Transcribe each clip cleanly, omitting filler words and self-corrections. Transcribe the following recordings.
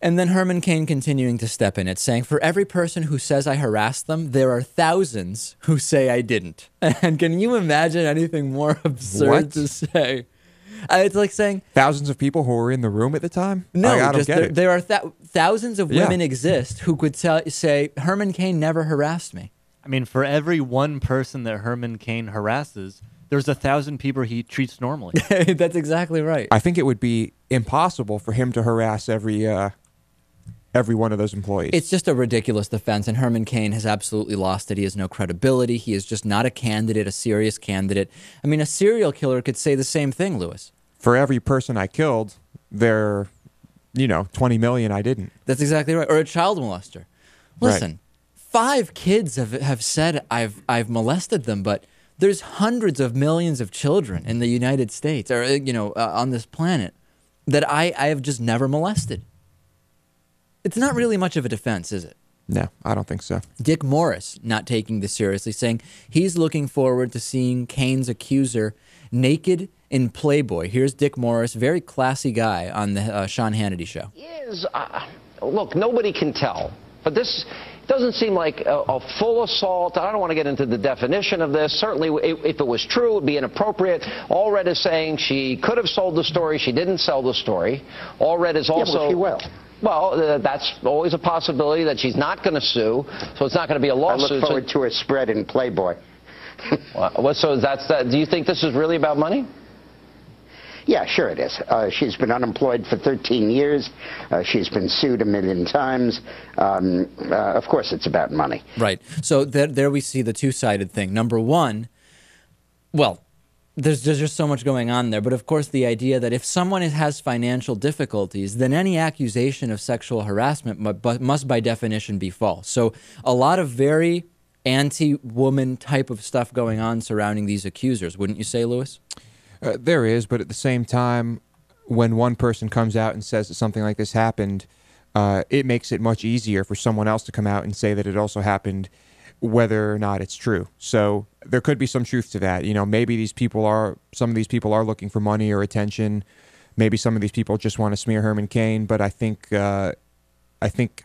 And then Herman Cain continuing to step in it, saying, for every person who says I harassed them, there are thousands who say I didn't. And can you imagine anything more absurd to say? It's like saying... Thousands of people who were in the room at the time? No, I don't get it. There are thousands of women exist who could say, Herman Cain never harassed me. I mean, for every one person that Herman Cain harasses, there's 1,000 people he treats normally. That's exactly right. I think it would be impossible for him to harass every one of those employees. It's just a ridiculous defense, and Herman Cain has absolutely lost it. He has no credibility. He is just not a candidate, a serious candidate. I mean, a serial killer could say the same thing, Lewis. For every person I killed, there, 20 million I didn't. That's exactly right. Or a child molester. Listen, 5 kids have said I've molested them, but there's hundreds of millions of children in the United States, or on this planet, that I have just never molested. It's not really much of a defense, is it? No, I don't think so. Dick Morris not taking this seriously, saying he's looking forward to seeing Cain's accuser naked in Playboy. Here's Dick Morris, very classy guy on the Sean Hannity show. Look, nobody can tell, but this doesn't seem like a full assault. I don't want to get into the definition of this. Certainly, if it was true, it would be inappropriate. Allred is saying she could have sold the story. She didn't sell the story. Allred is also... Yeah, well, she will. Well, that's always a possibility that she's not going to sue, so it's not going to be a lawsuit. I look forward to her spread in Playboy. So that's that. Do you think this is really about money? Yeah, sure it is. She's been unemployed for 13 years. She's been sued 1 million times. Of course it's about money. Right. So there we see the two-sided thing. Number one, well, there's just so much going on there. But of course, the idea that if someone has financial difficulties, then any accusation of sexual harassment must by definition be false. So a lot of very anti-woman type of stuff going on surrounding these accusers, wouldn't you say, Lewis? There is, but at the same time, when one person comes out and says that something like this happened, it makes it much easier for someone else to come out and say that it also happened, whether or not it's true. So there could be some truth to that. Maybe some of these people are looking for money or attention. Maybe some of these people just want to smear Herman Cain, but I think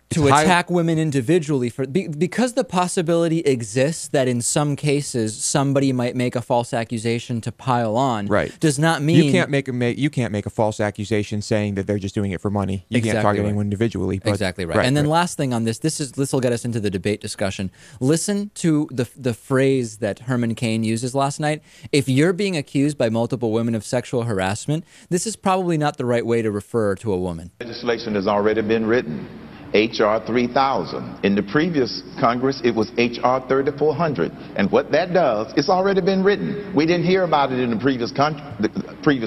to attack women individually because the possibility exists that in some cases somebody might make a false accusation to pile on. Right. Does not mean you can't make a false accusation saying that they're just doing it for money. You can't target anyone individually. But, exactly right. And then last thing on this will get us into the debate discussion. Listen to the phrase that Herman Cain uses last night. If you're being accused by multiple women of sexual harassment, this is probably not the right way to refer to a woman. Legislation has already been written. H.R. 3000. In the previous Congress, it was H.R. 3400. And what that does, it's already been written. We didn't hear about it in the previous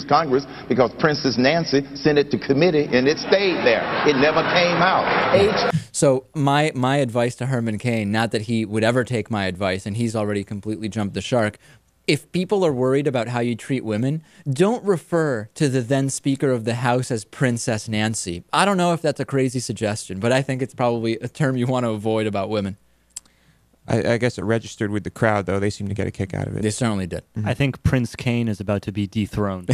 Congress because Princess Nancy sent it to committee and it stayed there. It never came out. So my advice to Herman Cain, not that he would ever take my advice, and he's already completely jumped the shark, if people are worried about how you treat women, don't refer to the then Speaker of the House as Princess Nancy. I don't know if that's a crazy suggestion, but I think it's probably a term you want to avoid about women. I guess it registered with the crowd, though. They seem to get a kick out of it. They certainly did. I think Prince Cain is about to be dethroned.